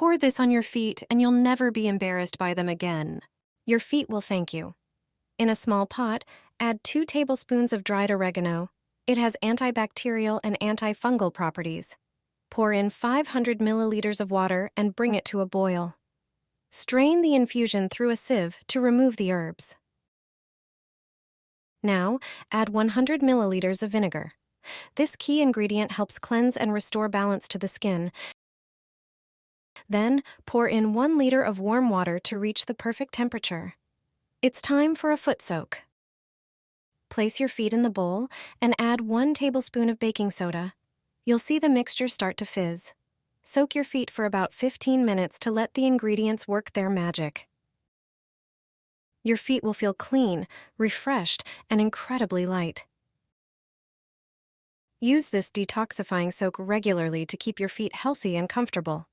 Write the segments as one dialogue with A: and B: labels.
A: Pour this on your feet and you'll never be embarrassed by them again. Your feet will thank you. In a small pot, add 2 tablespoons of dried oregano. It has antibacterial and antifungal properties. Pour in 500 milliliters of water and bring it to a boil. Strain the infusion through a sieve to remove the herbs. Now, add 100 milliliters of vinegar. This key ingredient helps cleanse and restore balance to the skin. Then, pour in 1 liter of warm water to reach the perfect temperature. It's time for a foot soak. Place your feet in the bowl and add 1 tablespoon of baking soda. You'll see the mixture start to fizz. Soak your feet for about 15 minutes to let the ingredients work their magic. Your feet will feel clean, refreshed, and incredibly light. Use this detoxifying soak regularly to keep your feet healthy and comfortable.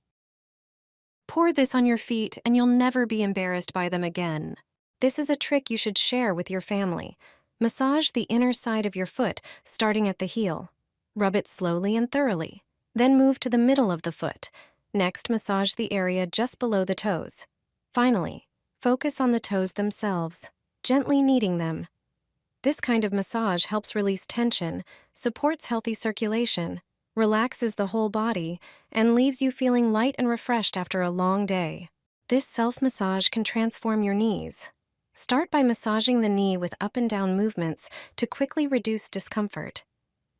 A: Pour this on your feet and you'll never be embarrassed by them again. This is a trick you should share with your family. Massage the inner side of your foot, starting at the heel. Rub it slowly and thoroughly. Then move to the middle of the foot. Next, massage the area just below the toes. Finally, focus on the toes themselves, gently kneading them. This kind of massage helps release tension, supports healthy circulation, relaxes the whole body, and leaves you feeling light and refreshed after a long day. This self-massage can transform your knees. Start by massaging the knee with up and down movements to quickly reduce discomfort.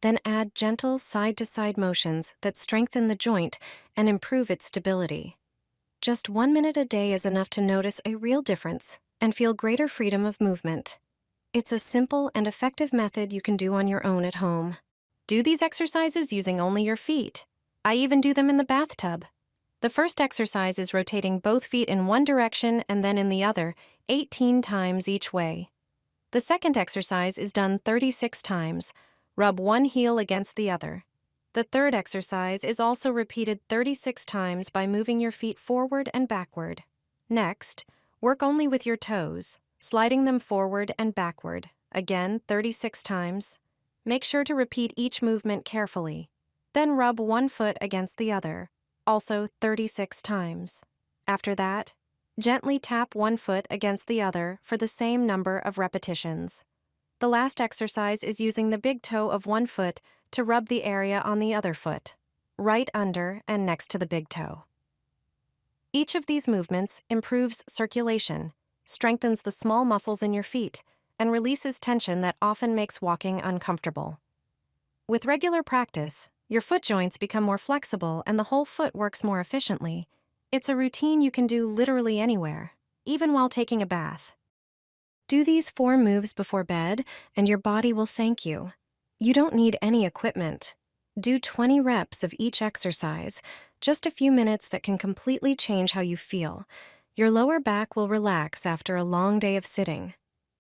A: Then add gentle side-to-side motions that strengthen the joint and improve its stability. Just 1 minute a day is enough to notice a real difference and feel greater freedom of movement. It's a simple and effective method you can do on your own at home. Do these exercises using only your feet. I even do them in the bathtub. The first exercise is rotating both feet in one direction and then in the other, 18 times each way. The second exercise is done 36 times. Rub one heel against the other. The third exercise is also repeated 36 times by moving your feet forward and backward. Next, work only with your toes, sliding them forward and backward, again 36 times. Make sure to repeat each movement carefully. Then rub one foot against the other, also 36 times. After that, gently tap one foot against the other for the same number of repetitions. The last exercise is using the big toe of one foot to rub the area on the other foot, right under and next to the big toe. Each of these movements improves circulation, strengthens the small muscles in your feet, and releases tension that often makes walking uncomfortable. With regular practice, your foot joints become more flexible and the whole foot works more efficiently. It's a routine you can do literally anywhere, even while taking a bath. Do these 4 moves before bed, and your body will thank you. You don't need any equipment. Do 20 reps of each exercise, just a few minutes that can completely change how you feel. Your lower back will relax after a long day of sitting.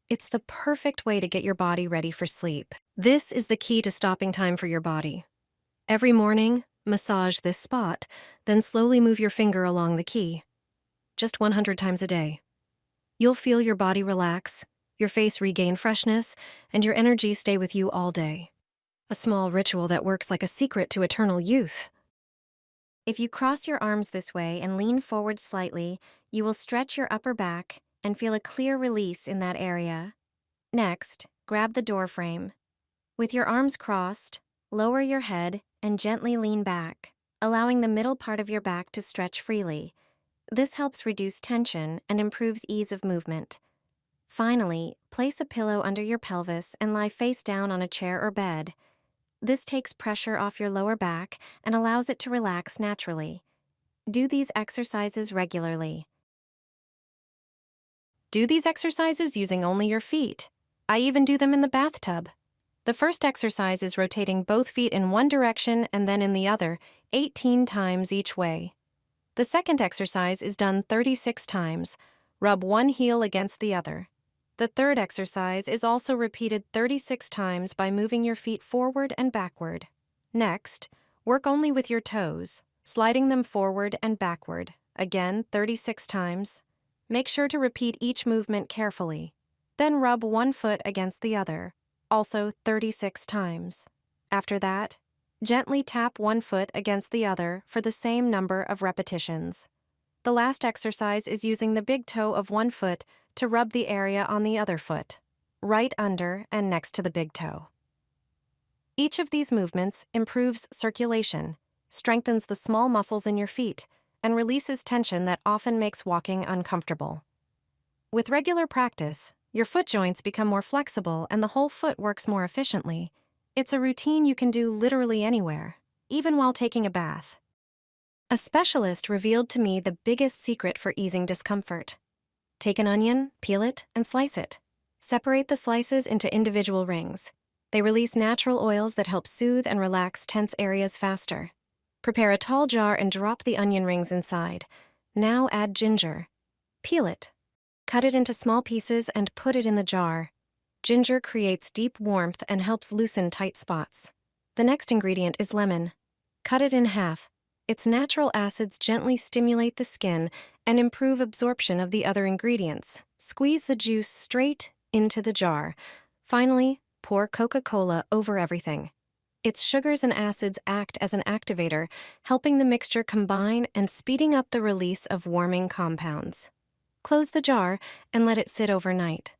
A: It's the perfect way to get your body ready for sleep. This is the key to stopping time for your body. Every morning, massage this spot, then slowly move your finger along the key. Just 100 times a day. You'll feel your body relax, your face regain freshness, and your energy stay with you all day. A small ritual that works like a secret to eternal youth. If you cross your arms this way and lean forward slightly, you will stretch your upper back and feel a clear release in that area. Next, grab the door frame. With your arms crossed, lower your head and gently lean back, allowing the middle part of your back to stretch freely. This helps reduce tension and improves ease of movement. Finally, place a pillow under your pelvis and lie face down on a chair or bed. This takes pressure off your lower back and allows it to relax naturally. Do these exercises regularly. Do these exercises using only your feet. I even do them in the bathtub. The first exercise is rotating both feet in one direction and then in the other, 18 times each way. The second exercise is done 36 times. Rub one heel against the other. The third exercise is also repeated 36 times by moving your feet forward and backward. Next, work only with your toes, sliding them forward and backward, again 36 times. Make sure to repeat each movement carefully. Then rub one foot against the other, also 36 times. After that, gently tap one foot against the other for the same number of repetitions. The last exercise is using the big toe of one foot to rub the area on the other foot, right under and next to the big toe. Each of these movements improves circulation, strengthens the small muscles in your feet, and releases tension that often makes walking uncomfortable. With regular practice, your foot joints become more flexible and the whole foot works more efficiently. It's a routine you can do literally anywhere, even while taking a bath. A specialist revealed to me the biggest secret for easing discomfort. Take an onion, peel it, and slice it. Separate the slices into individual rings. They release natural oils that help soothe and relax tense areas faster. Prepare a tall jar and drop the onion rings inside. Now add ginger. Peel it. Cut it into small pieces and put it in the jar. Ginger creates deep warmth and helps loosen tight spots. The next ingredient is lemon. Cut it in half. Its natural acids gently stimulate the skin and improve absorption of the other ingredients. Squeeze the juice straight into the jar. Finally, pour Coca-Cola over everything. Its sugars and acids act as an activator, helping the mixture combine and speeding up the release of warming compounds. Close the jar and let it sit overnight.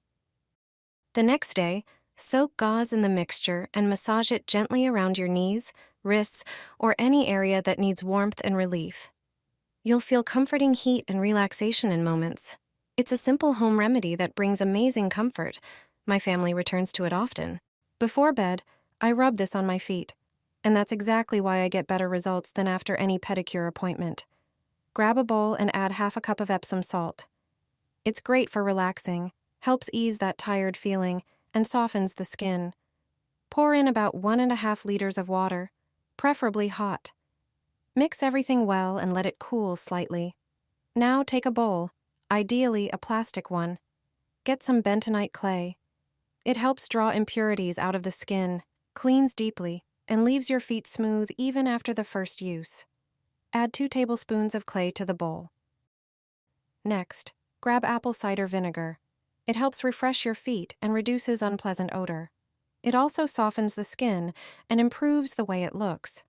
A: The next day, soak gauze in the mixture and massage it gently around your knees, wrists, or any area that needs warmth and relief. You'll feel comforting heat and relaxation in moments. It's a simple home remedy that brings amazing comfort. My family returns to it often. Before bed, I rub this on my feet, and that's exactly why I get better results than after any pedicure appointment. Grab a bowl and add half a cup of Epsom salt. It's great for relaxing, helps ease that tired feeling, and softens the skin. Pour in about 1.5 liters of water, preferably hot. Mix everything well and let it cool slightly. Now take a bowl, ideally a plastic one. Get some bentonite clay. It helps draw impurities out of the skin, cleans deeply, and leaves your feet smooth even after the first use. Add 2 tablespoons of clay to the bowl. Next, grab apple cider vinegar. It helps refresh your feet and reduces unpleasant odor. It also softens the skin and improves the way it looks.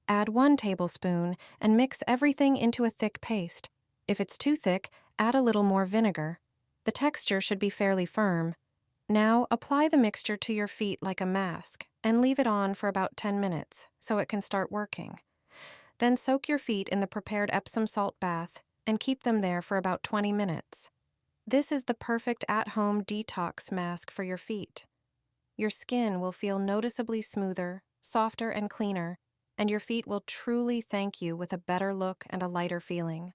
A: Add 1 tablespoon and mix everything into a thick paste. If it's too thick, add a little more vinegar. The texture should be fairly firm. Now apply the mixture to your feet like a mask and leave it on for about 10 minutes so it can start working. Then soak your feet in the prepared Epsom salt bath and keep them there for about 20 minutes. This is the perfect at-home detox mask for your feet. Your skin will feel noticeably smoother, softer, and cleaner, and your feet will truly thank you with a better look and a lighter feeling.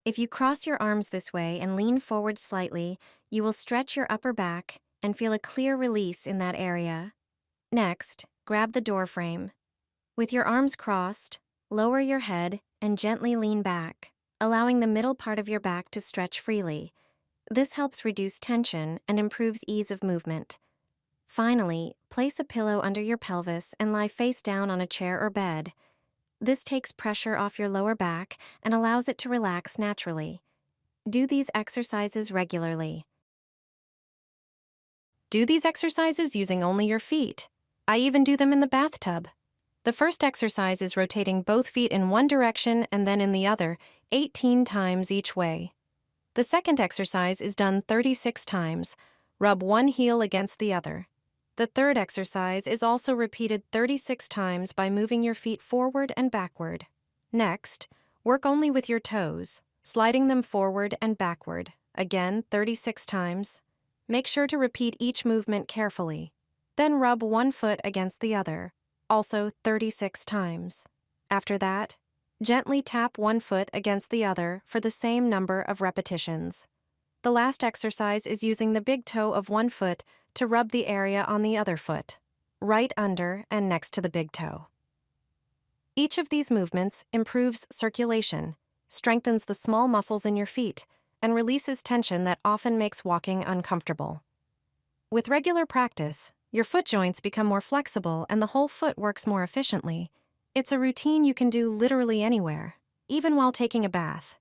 A: If you cross your arms this way and lean forward slightly, you will stretch your upper back and feel a clear release in that area. Next, grab the door frame. With your arms crossed, lower your head and gently lean back, allowing the middle part of your back to stretch freely. This helps reduce tension and improves ease of movement. Finally, place a pillow under your pelvis and lie face down on a chair or bed. This takes pressure off your lower back and allows it to relax naturally. Do these exercises regularly. Do these exercises using only your feet. I even do them in the bathtub. The first exercise is rotating both feet in one direction and then in the other, 18 times each way. The second exercise is done 36 times. Rub one heel against the other. The third exercise is also repeated 36 times by moving your feet forward and backward. Next, work only with your toes, sliding them forward and backward, again 36 times. Make sure to repeat each movement carefully. Then rub one foot against the other, also 36 times. After that, gently tap one foot against the other for the same number of repetitions. The last exercise is using the big toe of one foot to rub the area on the other foot, right under and next to the big toe. Each of these movements improves circulation, strengthens the small muscles in your feet, and releases tension that often makes walking uncomfortable. With regular practice, your foot joints become more flexible and the whole foot works more efficiently. It's a routine you can do literally anywhere, even while taking a bath.